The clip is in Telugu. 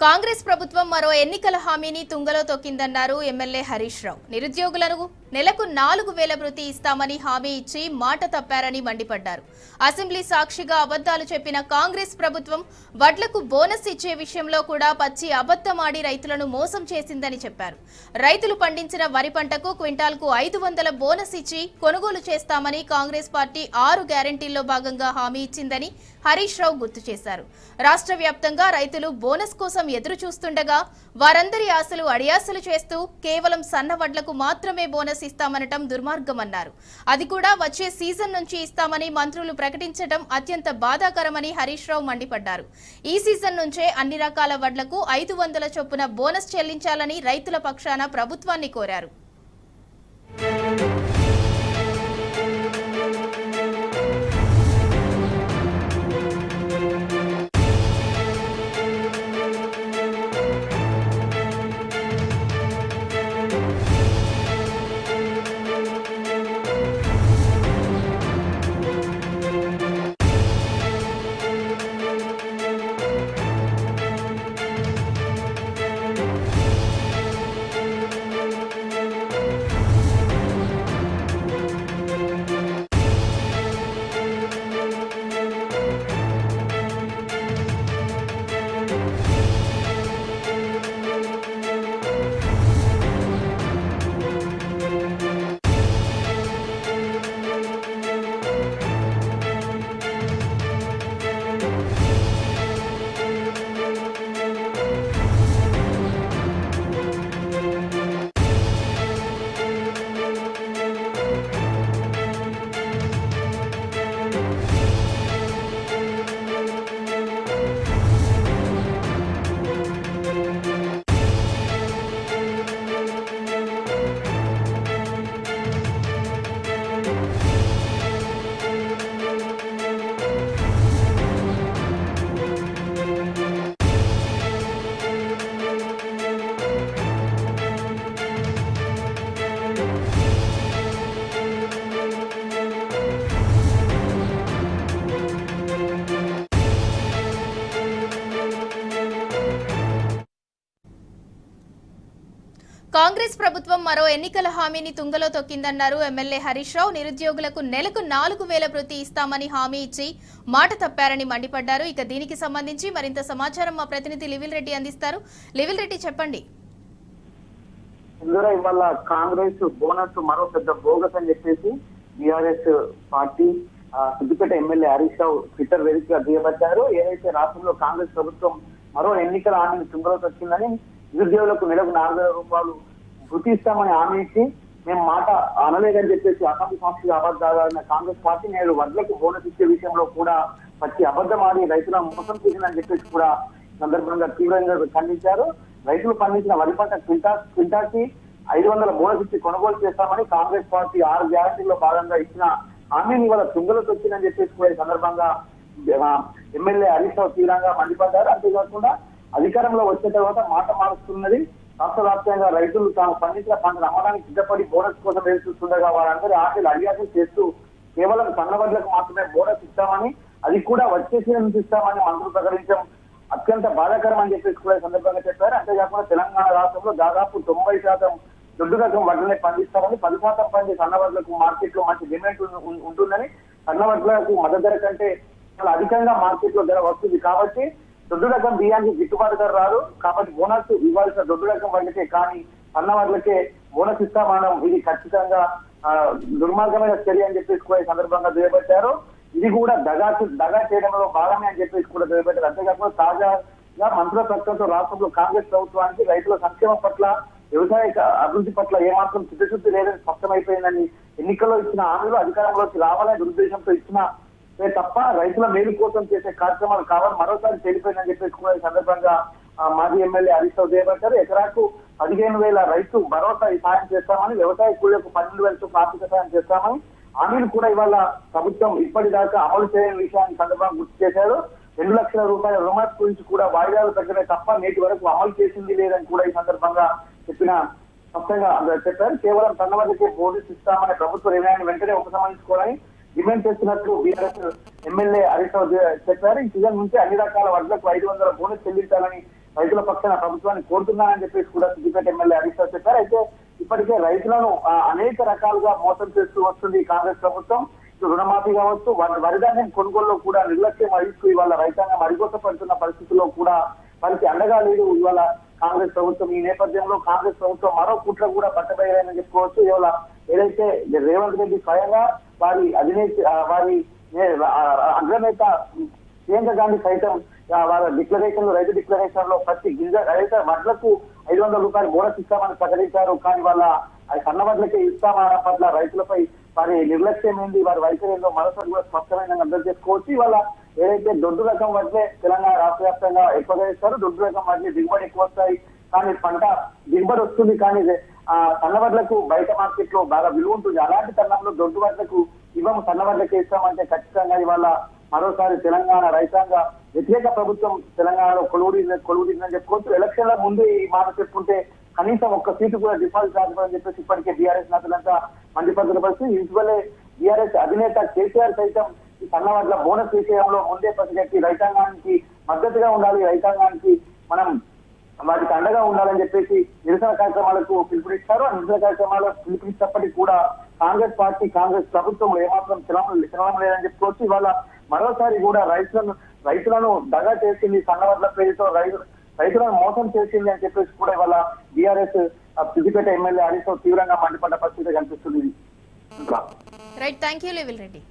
కాంగ్రెస్ ప్రభుత్వం మరో ఎన్నికల హామీని తుంగలో తొక్కిందన్నారు ఎమ్మెల్యే హరీష్ రావు. నిరుద్యోగులకు నెలకు 4000 వృత్తి ఇస్తామని హామీ ఇచ్చి మాట తప్పారని మండిపడ్డారు. అసెంబ్లీ సాక్షిగా అబద్ధాలు చెప్పిన కాంగ్రెస్ ప్రభుత్వం వడ్లకు బోనస్ ఇచ్చే విషయంలో కూడా పచ్చి అబద్ధమాడి రైతులను మోసం చేసిందని చెప్పారు. రైతులు పండించిన వరి పంటకు క్వింటాల్కు 500 బోనస్ ఇచ్చి కొనుగోలు చేస్తామని కాంగ్రెస్ పార్టీ 6 గ్యారెంటీల్లో భాగంగా హామీ ఇచ్చిందని హరీష్ రావు గుర్తు చేశారు. రాష్ట్ర వ్యాప్తంగా రైతులు బోనస్ కోసం ఎదురు చూస్తుండగా వారందరి ఆశలు అడియాసలు చేస్తూ కేవలం సన్న వడ్లకు మాత్రమే బోనస్ ఇస్తామనటం దుర్మార్గమన్నారు. అది కూడా వచ్చే సీజన్ నుంచి ఇస్తామని మంత్రులు ప్రకటించడం అత్యంత బాధాకరమని హరీష్ రావు మండిపడ్డారు. ఈ సీజన్ నుంచే అన్ని రకాల వడ్లకు 500 చొప్పున బోనస్ చెల్లించాలని రైతుల పక్షాన ప్రభుత్వాన్ని కోరారు. కాంగ్రెస్ ప్రభుత్వం మరో ఎన్నికల హామీని తుంగలో తొక్కిందన్నారు ఎమ్మెల్యే హరీష్ రావు. నిరుద్యోగులకు నెలకు 4000 వృత్తి ఇస్తామని హామీ ఇచ్చి మాట తప్పారని మండిపడ్డారు. ఇక దీనికి సంబంధించి మరింత సమాచారం మా ప్రతినిధి లివిల్ రెడ్డి అందిస్తారు. లివిల్ రెడ్డి, చెప్పండి. ఇవాళ కాంగ్రెస్ బోనస్ మరో పెద్ద బోగస్ అని చెప్పేసి BRS party Siddipet MLA Harish Rao Twitter వేదికగా దుయ్యబట్టారు. ఏదైతే రాష్ట్రంలో కాంగ్రెస్ ప్రభుత్వం మరో ఎన్నికల హామీని తుంగలో తొక్కిందని, నిరుద్యోగులకు నెలకు 4000 రూపాయలు వృత్తి ఇస్తామని హామీ ఇచ్చి మేము మాట అనలేదని చెప్పేసి అసెంబ్లీ సాక్షిగా అబద్ధాలన్న కాంగ్రెస్ పార్టీ నేడు వడ్లకు బోనస్ ఇచ్చే విషయంలో కూడా పచ్చి అబద్ధమాడి రైతులను మోసం చేసిందని చెప్పేసి కూడా సందర్భంగా తీవ్రంగా ఖండించారు. రైతులు పండించిన వరి పంట క్వింటాకి 500 బోనస్ ఇచ్చి కొనుగోలు చేస్తామని కాంగ్రెస్ పార్టీ 6 గ్యారెంటీల్లో భాగంగా ఇచ్చిన హామీని ఇవాళ తుంగలో తొక్కిందని చెప్పేసి కూడా ఈ సందర్భంగా ఎమ్మెల్యే హరీష్ రావు తీవ్రంగా మండిపడ్డారు. అంతేకాకుండా అధికారంలో వచ్చిన తర్వాత మాట మారుస్తున్నది. రాష్ట్ర వ్యాప్తంగా రైతులు తాము పండించిన పంటను అమ్మడానికి సిద్ధపడి బోనస్ కోసం ఎదురు చూస్తుండగా వారందరూ ఆశలు అడియాసలు చేస్తూ కేవలం సన్నవడ్లకు మాత్రమే బోనస్ ఇస్తామని, అది కూడా వచ్చే సీజన్ నుంచి ఇస్తామని మంత్రులు ప్రకటించడం అత్యంత బాధాకరం అని చెప్పేసి కూడా సందర్భంగా చెప్పారు. అంతేకాకుండా తెలంగాణ రాష్ట్రంలో దాదాపు 90% దొడ్డు రకం వడ్లనే పండిస్తామని, 10% పండి సన్నవడ్లకు మార్కెట్ లో మంచి డిమాండ్ ఉంటుందని, సన్నవడ్లకు మద్దతు ధర కంటే చాలా అధికంగా మార్కెట్ లో ధర వస్తుంది కాబట్టి దొడ్డు రకం బియ్యానికి గిట్టుబాటు ధర రాదు కాబట్టి బోనస్ ఇవ్వాల్సిన దొడ్డు రకం వడ్లకే కానీ సన్న వడ్లకే బోనస్ ఇస్తామనడం ఇది ఖచ్చితంగా దుర్మార్గమైన చర్య అని చెప్పేసి కూడా ఈ సందర్భంగా దుయ్యబట్టారు. ఇది కూడా దగా చేయడంలో భాగమే అని చెప్పేసి కూడా దుయ్యబట్టారు. అంతేకాకుండా తాజాగా మంత్రుల ప్రకటనతో రాష్ట్రంలో కాంగ్రెస్ ప్రభుత్వానికి రైతుల సంక్షేమం పట్ల, వ్యవసాయ అభివృద్ధి పట్ల ఏమాత్రం చిత్తశుద్ధి లేదని స్పష్టమైపోయిందని, ఎన్నికల్లో ఇచ్చిన హామీలు అధికారంలోకి రావాలనే దురుద్దేశంతో ఇచ్చిన తప్ప రైతుల మేలు కోసం చేసే కార్యక్రమాలు కావాలి మరోసారి తెలిపోయిందని చెప్పేసి కూడా ఈ సందర్భంగా మాజీ ఎమ్మెల్యే హరీష్ రావు చేయబట్టారు. ఎకరాకు 15,000 రైతు భరోసా సాయం చేస్తామని, వ్యవసాయ కూలీలకు 12,000 ఆర్థిక సాయం చేస్తామని హామీలు కూడా ఇవాళ ప్రభుత్వం ఇప్పటిదాకా అమలు చేయని విషయాన్ని సందర్భంగా గుర్తు చేశారు. 2 లక్షల రూపాయల రుణమాఫీ గురించి కూడా వాయిదాలు తగ్గనే తప్ప నేటి వరకు అమలు చేసింది లేదని కూడా ఈ సందర్భంగా స్పష్టంగా చెప్పారు. కేవలం సన్నవడ్లకే బోనస్ ఇస్తామనే ప్రభుత్వ నిర్ణయాన్ని వెంటనే ఉపసంహరించుకోవాలని డిమాండ్ చేస్తున్నట్లు బీఆర్ఎస్ ఎమ్మెల్యే హరీష్ రావు చెప్పారు. ఈ సీజన్ నుంచి అన్ని రకాల వడ్లకు 500 బోనస్ చెల్లించాలని రైతుల పక్షాన ప్రభుత్వాన్ని కోరుతున్నానని చెప్పేసి కూడా సిద్దిపేట ఎమ్మెల్యే హరీష్ రావు చెప్పారు. అయితే ఇప్పటికే రైతులను అనేక రకాలుగా మోసం చేస్తూ వస్తుంది కాంగ్రెస్ ప్రభుత్వం. రుణమాఫీ కావచ్చు, వరిధాన్యం కొనుగోలులో కూడా నిర్లక్ష్యం వహిస్తూ ఇవాళ రైతాంగం అడిగొట్టపడుతున్న పరిస్థితుల్లో కూడా వారికి అండగా లేదు ఇవాళ కాంగ్రెస్ ప్రభుత్వం. ఈ నేపథ్యంలో కాంగ్రెస్ ప్రభుత్వం మరో కుట్ర కూడా పట్టబోయారని చెప్పుకోవచ్చు. ఇవాళ ఏదైతే రేవంత్ రెడ్డి స్వయంగా వారి వారి అగ్రనేత ప్రియాంక గాంధీ సైతం వాళ్ళ డిక్లరేషన్ లో రైతు డిక్లరేషన్ లో ప్రతి గింజ రైతు వడ్లకు 500 రూపాయలు బోనస్ ఇస్తామని ప్రకటించారు. కానీ వాళ్ళ సన్న వడ్లకే ఇస్తామన్న పట్ల రైతులపై వారి నిర్లక్ష్యం ఏంది, వారి వైఖరిలో మరోసారి కూడా స్పష్టమైన అర్థం చేసుకోవచ్చు. ఇవాళ ఏదైతే దొడ్డు రకం వడ్లే తెలంగాణ రాష్ట్ర వ్యాప్తంగా ఎక్కువగా ఇస్తారు, దొడ్డు రకం వడ్లే దిగుబడి ఎక్కువ వస్తాయి, కానీ పంట దిగుబడి వస్తుంది, కానీ సన్న వడ్లకు బయట మార్కెట్ లో బాగా విలువ ఉంటుంది. అలాంటి తరుణంలో దొడ్డు వడ్లకు ఇవ్వము, సన్న వడ్లకే ఇస్తామంటే ఖచ్చితంగా ఇవాళ మరోసారి తెలంగాణ రైతాంగ వ్యతిరేక ప్రభుత్వం తెలంగాణలో కొలువుడిందని చెప్పుకోవచ్చు. ఎలక్షన్ల ముందు ఈ మాట చెప్పుకుంటే కనీసం ఒక్క సీటు కూడా డిపాజిట్ ఆగుతుందని చెప్పేసి ఇప్పటికే బీఆర్ఎస్ నేతలంతా మండిపడుతున్న పరిస్థితి. ఇటీవలే బీఆర్ఎస్ అధినేత కేసీఆర్ సైతం ఈ సన్నవడ్ల బోనస్ విషయంలో ముందే పసిగట్టి రైతాంగానికి మద్దతుగా ఉండాలి, రైతాంగానికి మనం వాటికి అండగా ఉండాలని చెప్పేసి నిరసన కార్యక్రమాలకు పిలుపునిస్తారు. ఆ నిరసన కార్యక్రమాలు పిలుపునిచ్చినప్పటికీ కూడా కాంగ్రెస్ పార్టీ, కాంగ్రెస్ ప్రభుత్వం ఏమాత్రం చలనం లేదని చెప్పుకోవచ్చు. ఇవాళ మరోసారి కూడా రైతులను దగా చేసింది, సన్నవడ్ల పేరుతో రైతులను మోసం చేసింది అని చెప్పేసి కూడా ఇవాళ బీఆర్ఎస్ సిద్దిపేట ఎమ్మెల్యే హరీష్ రావు తీవ్రంగా మండిపడ్డ పరిస్థితి కనిపిస్తుంది. Right, thank you level Reddy.